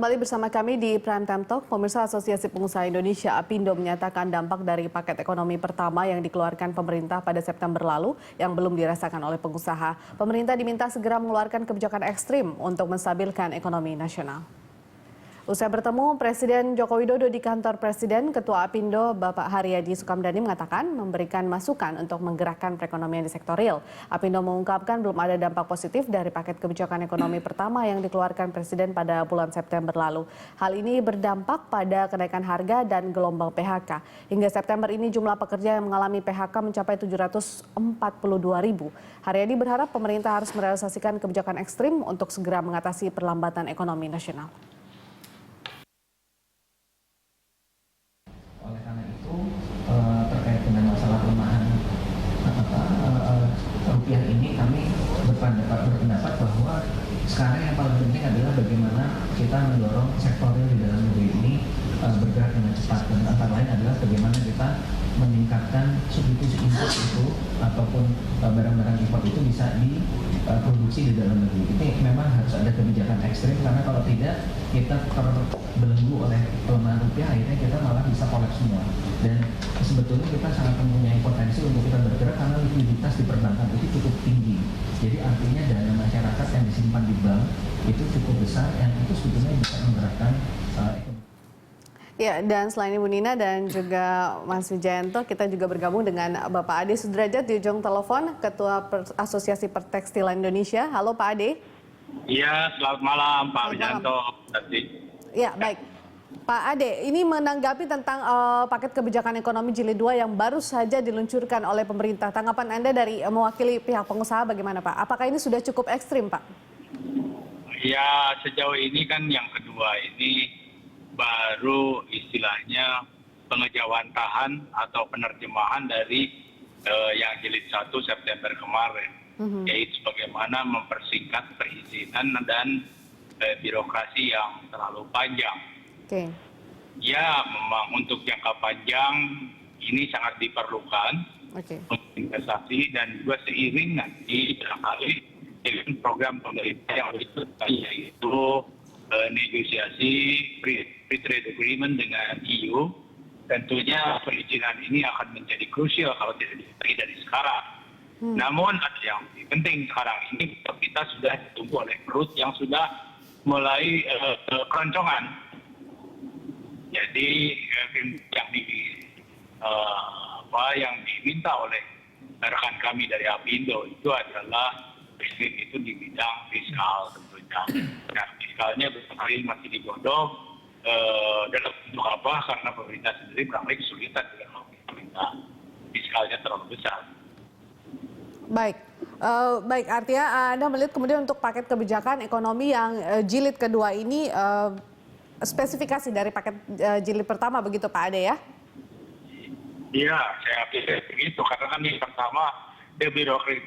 kembali bersama kami di Prime Time Talk. Pemirsa, Asosiasi Pengusaha Indonesia (APindo) menyatakan dampak dari paket ekonomi pertama yang dikeluarkan pemerintah pada September lalu yang belum dirasakan oleh pengusaha. Pemerintah diminta segera mengeluarkan kebijakan ekstrim untuk menstabilkan ekonomi nasional. Usai bertemu Presiden Joko Widodo di kantor Presiden, Ketua APindo Bapak Haryadi Sukamdhani mengatakan memberikan masukan untuk menggerakkan perekonomian di sektor real. APindo mengungkapkan belum ada dampak positif dari paket kebijakan ekonomi pertama yang dikeluarkan Presiden pada bulan September lalu. Hal ini berdampak pada kenaikan harga dan gelombang PHK. Hingga September ini jumlah pekerja yang mengalami PHK mencapai 742 ribu. Haryadi berharap pemerintah harus merealisasikan kebijakan ekstrim untuk segera mengatasi perlambatan ekonomi nasional. Oleh karena itu terkait dengan masalah pelemahan rupiah ini kami berpendapat bahwa sekarang yang paling penting adalah bagaimana kita mendorong sektor real di dalam negeri ini bergerak dengan cepat, dan antara lain adalah bagaimana kita meningkatkan substitusi impor itu ataupun barang-barang impor itu bisa diproduksi di dalam negeri. Ini memang harus ada kebijakan ekstrim, karena kalau tidak kita terbelenggu oleh pelemahan rupiah, akhirnya kita malah bisa kolaps semua. Dan sebetulnya kita sangat mempunyai potensi untuk kita bergerak karena likuiditas di perbankan itu cukup tinggi. Jadi artinya dana masyarakat yang disimpan di bank itu cukup besar, yang itu sebetulnya bisa menggerakkan ekonomi. Ya, dan selain Ibu Nina dan juga Mas Wijayanto, kita juga bergabung dengan Bapak Ade Sudrajat di ujung telepon, Ketua Asosiasi Pertekstilan Indonesia. Halo Pak Ade. Iya, selamat malam Pak Wijayanto. Ya, baik. Pak Ade, ini menanggapi tentang paket kebijakan ekonomi jilid 2 yang baru saja diluncurkan oleh pemerintah. Tanggapan Anda dari mewakili pihak pengusaha bagaimana Pak? Apakah ini sudah cukup ekstrim Pak? Ya, sejauh ini kan yang kedua ini baru istilahnya pengejawantahan atau penerjemahan dari yang jilid 1 September kemarin, yaitu bagaimana mempersingkat perizinan dan birokrasi yang terlalu panjang. Okay. Ya, memang untuk jangka panjang ini sangat diperlukan untuk investasi, dan juga seiring nanti barangkali dengan program pemerintah yang berikutnya, yaitu negosiasi free trade agreement dengan EU. Tentunya perizinan ini akan menjadi krusial kalau tidak dimulai dari sekarang. Namun ada yang lebih penting sekarang ini, kita sudah ditunggu oleh perut yang sudah mulai keroncongan. Jadi yang diminta oleh rekan kami dari APindo itu adalah itu di bidang fiskal tentunya. Nah, fiskalnya barangkali masih digodok dalam bentuk apa, karena pemerintah sendiri barangkali kesulitan dengan meminta fiskalnya terlalu besar. Baik, baik, artinya Anda melihat kemudian untuk paket kebijakan ekonomi yang jilid kedua ini spesifikasi dari paket jilid pertama begitu Pak Ade ya? Iya, saya pikir begitu, karena kan yang pertama birokrasi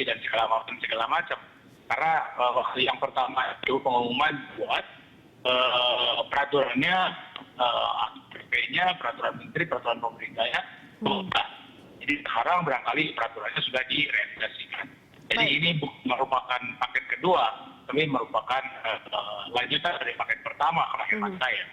dan segala macam. Karena yang pertama itu pengumuman buat peraturannya, PP-nya, peraturan menteri, peraturan pemerintahnya, jadi sekarang barangkali peraturannya sudah direalisasikan. Jadi ini bukan merupakan paket kedua, tapi merupakan lanjutan dari paket pertama kalau hemat saya.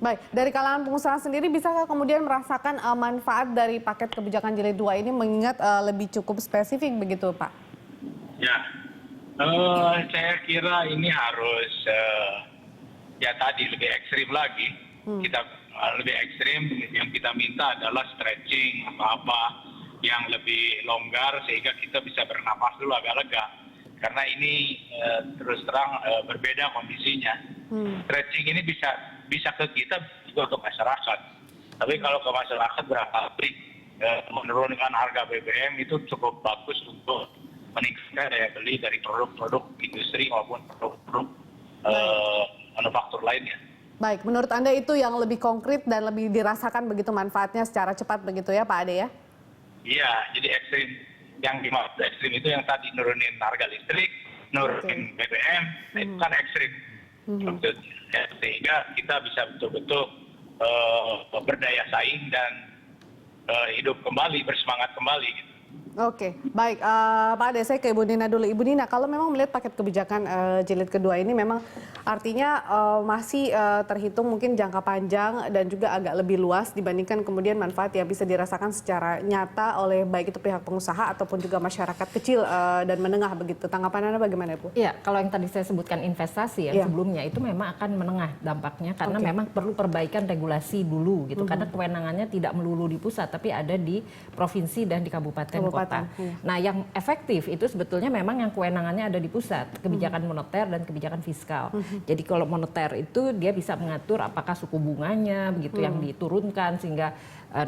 Baik, dari kalangan pengusaha sendiri bisakah kemudian merasakan manfaat dari paket kebijakan jilid 2 ini, mengingat lebih cukup spesifik begitu Pak? Ya, saya kira ini harus ya tadi lebih ekstrim lagi. Kita lebih ekstrim, yang kita minta adalah stretching atau apa yang lebih longgar sehingga kita bisa bernapas dulu agak lega. Karena ini terus terang berbeda kondisinya. Stretching ini bisa ke kita juga ke masyarakat. Tapi kalau ke masyarakat berarti menurunkan harga BBM itu cukup bagus untuk meningkatkan daya beli dari produk-produk industri maupun produk-produk manufaktur lainnya. Baik, menurut Anda itu yang lebih konkret dan lebih dirasakan begitu manfaatnya secara cepat begitu ya Pak Ade ya? Iya, jadi ekstrim. Yang dimaksud ekstrim itu yang tadi nurunin harga listrik, nurunin BBM, itu kan ekstrim. Ya, sehingga kita bisa betul-betul berdaya saing dan hidup kembali, bersemangat kembali. Gitu. Oke, baik Pak Ade, saya ke Ibu Nina dulu. Ibu Nina, kalau memang melihat paket kebijakan jilid kedua ini memang artinya masih terhitung mungkin jangka panjang dan juga agak lebih luas dibandingkan kemudian manfaat yang bisa dirasakan secara nyata oleh baik itu pihak pengusaha ataupun juga masyarakat kecil dan menengah begitu. Tanggapan Anda bagaimana, Bu? Iya, kalau yang tadi saya sebutkan investasi yang sebelumnya itu memang akan menengah dampaknya karena memang perlu perbaikan regulasi dulu gitu. Karena kewenangannya tidak melulu di pusat tapi ada di provinsi dan di kabupaten kota. Nah, yang efektif itu sebetulnya memang yang kewenangannya ada di pusat, kebijakan moneter dan kebijakan fiskal. Jadi kalau moneter itu dia bisa mengatur apakah suku bunganya begitu yang diturunkan sehingga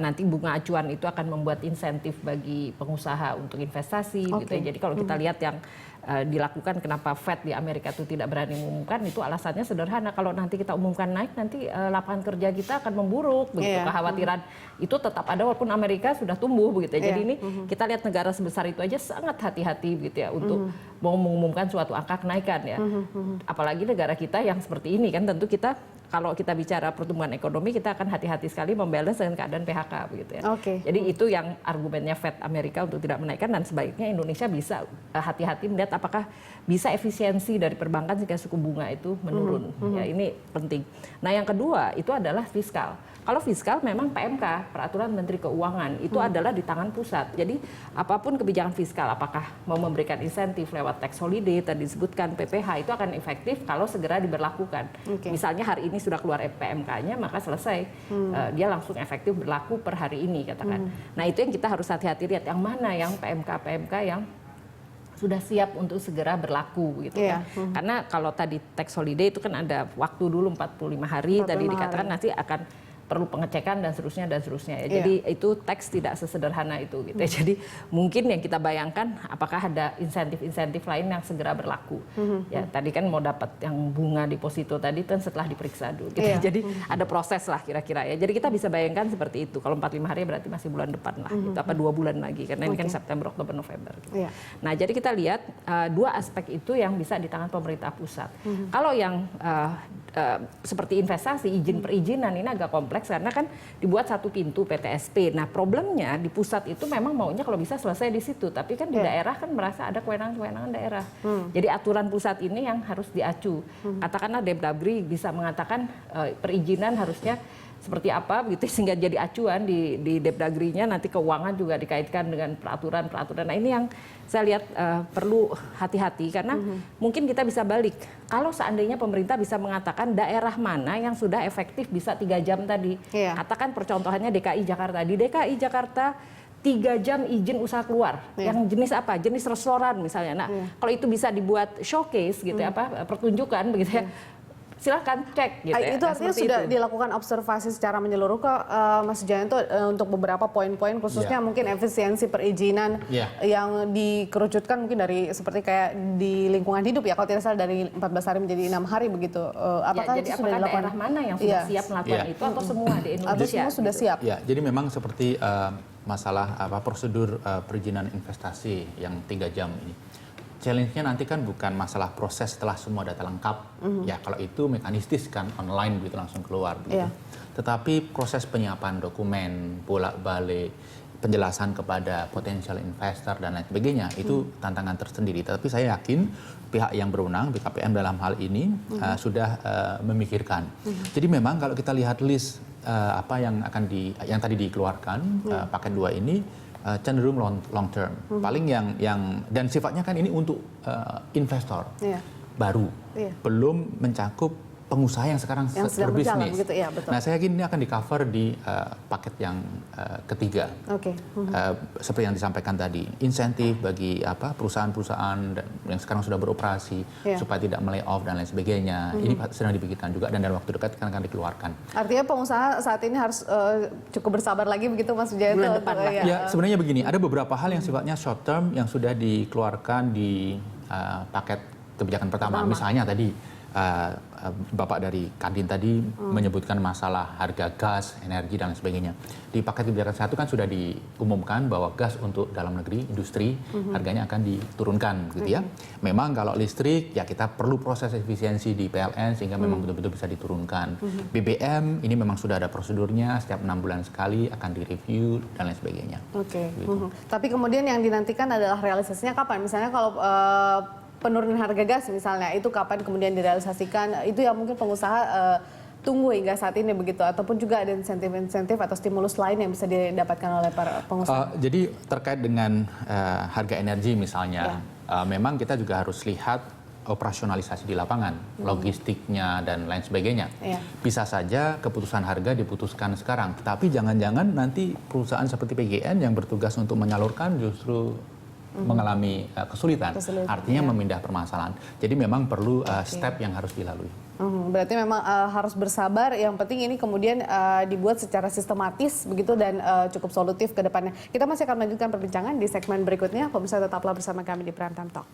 nanti bunga acuan itu akan membuat insentif bagi pengusaha untuk investasi gitu ya. Jadi kalau kita lihat yang dilakukan kenapa Fed di Amerika itu tidak berani mengumumkan itu alasannya sederhana, kalau nanti kita umumkan naik nanti lapangan kerja kita akan memburuk begitu. Kekhawatiran itu tetap ada walaupun Amerika sudah tumbuh begitu ya. Jadi ini kita lihat negara sebesar itu aja sangat hati-hati gitu ya untuk mau mengumumkan suatu angka kenaikan ya. Apalagi negara kita yang seperti ini kan tentu kita kalau kita bicara pertumbuhan ekonomi kita akan hati-hati sekali membalance dengan keadaan PHK begitu ya. Jadi itu yang argumennya Fed Amerika untuk tidak menaikkan dan sebaiknya Indonesia bisa hati-hati melihat apakah bisa efisiensi dari perbankan sehingga suku bunga itu menurun. Ya ini penting. Nah yang kedua itu adalah fiskal. Kalau fiskal memang PMK, Peraturan Menteri Keuangan, itu adalah di tangan pusat. Jadi apapun kebijakan fiskal, apakah mau memberikan insentif lewat tax holiday, tadi disebutkan PPH, itu akan efektif kalau segera diberlakukan. Misalnya hari ini sudah keluar PMK-nya, maka selesai. Dia langsung efektif berlaku per hari ini, katakan. Nah itu yang kita harus hati-hati lihat, yang mana yang PMK yang sudah siap untuk segera berlaku gitu kan. Karena kalau tadi tax holiday itu kan ada waktu dulu 45 hari, tadi dikatakan nanti akan perlu pengecekan dan seterusnya ya. Jadi itu teks tidak sesederhana itu gitu ya. Jadi mungkin yang kita bayangkan apakah ada insentif-insentif lain yang segera berlaku. Ya tadi kan mau dapat yang bunga deposito tadi kan setelah diperiksa dulu gitu. Jadi ada proses lah kira-kira ya. Jadi kita bisa bayangkan seperti itu. Kalau 45 hari berarti masih bulan depan lah gitu. Apa 2 bulan lagi karena ini kan September, Oktober, November gitu. Nah, jadi kita lihat dua aspek itu yang bisa di tangan pemerintah pusat. Kalau yang seperti investasi, izin perizinan ini agak kompleks karena kan dibuat satu pintu PTSP. Nah problemnya di pusat itu memang maunya kalau bisa selesai di situ, tapi kan di daerah kan merasa ada kewenangan-kewenangan daerah. Jadi aturan pusat ini yang harus diacu. Katakanlah Depdagri bisa mengatakan perizinan harusnya seperti apa begitu sehingga jadi acuan di Depdagri-nya, nanti keuangan juga dikaitkan dengan peraturan-peraturan. Nah ini yang saya lihat perlu hati-hati karena mungkin kita bisa balik. Kalau seandainya pemerintah bisa mengatakan daerah mana yang sudah efektif bisa 3 jam tadi. Katakan percontohannya DKI Jakarta. Di DKI Jakarta 3 jam izin usaha keluar. Yang jenis apa? Jenis restoran misalnya. Nah kalau itu bisa dibuat showcase gitu ya, pertunjukan begitu ya. Silahkan cek gitu ya. Itu artinya sudah dilakukan observasi secara menyeluruh kok Mas Jayanto untuk beberapa poin-poin khususnya mungkin efisiensi perizinan yang dikerucutkan mungkin dari seperti kayak di lingkungan hidup ya kalau tidak salah dari 14 hari menjadi 6 hari begitu. Apakah jadi itu sudah dilakukan? Daerah mana yang sudah siap melakukan itu atau semua di Indonesia? Atau semua sudah siap? Ya, jadi memang seperti masalah prosedur perizinan investasi yang 3 jam ini. Challenge-nya nanti kan bukan masalah proses setelah semua data lengkap, ya kalau itu mekanistis kan online begitu langsung keluar begitu. Tetapi proses penyiapan dokumen, bolak-balik, penjelasan kepada potensial investor dan lain sebagainya itu tantangan tersendiri. Tapi saya yakin pihak yang berwenang BKPM dalam hal ini sudah memikirkan. Jadi memang kalau kita lihat list apa yang akan yang tadi dikeluarkan paket 2 ini cenderung long term, paling yang dan sifatnya kan ini untuk investor baru, belum mencakup pengusaha yang sekarang berbisnis. Gitu, ya, betul. Nah saya yakin ini akan di cover di paket yang ketiga, seperti yang disampaikan tadi, insentif bagi perusahaan-perusahaan yang sekarang sudah beroperasi supaya tidak melay-off dan lain sebagainya. Ini sedang dipikirkan juga dan dalam waktu dekat akan dikeluarkan. Artinya pengusaha saat ini harus cukup bersabar lagi begitu Mas Jayanto. Bulan depan lah. Ya sebenarnya begini, ada beberapa hal yang sifatnya short term yang sudah dikeluarkan di paket kebijakan pertama. Misalnya tadi Bapak dari Kadin tadi menyebutkan masalah harga gas, energi dan lain sebagainya. Di paket kebijakan 1 kan sudah diumumkan bahwa gas untuk dalam negeri, industri, harganya akan diturunkan gitu ya. Memang kalau listrik ya kita perlu proses efisiensi di PLN sehingga memang betul-betul bisa diturunkan. BBM ini memang sudah ada prosedurnya, setiap 6 bulan sekali akan direview dan lain sebagainya. Oke. Gitu. Tapi kemudian yang dinantikan adalah realisasinya kapan? Misalnya kalau penurunan harga gas misalnya, itu kapan kemudian direalisasikan? Itu yang mungkin pengusaha tunggu hingga saat ini begitu, ataupun juga ada insentif-insentif atau stimulus lain yang bisa didapatkan oleh para pengusaha? Jadi terkait dengan harga energi misalnya, memang kita juga harus lihat operasionalisasi di lapangan, logistiknya dan lain sebagainya. Bisa saja keputusan harga diputuskan sekarang, tapi jangan-jangan nanti perusahaan seperti PGN yang bertugas untuk menyalurkan justru mengalami kesulitan. Artinya memindah permasalahan. Jadi memang perlu step yang harus dilalui. Berarti memang harus bersabar. Yang penting ini kemudian dibuat secara sistematis begitu dan cukup solutif ke depannya. Kita masih akan melanjutkan perbincangan di segmen berikutnya. Pemirsa tetaplah bersama kami di Prime Time Talk.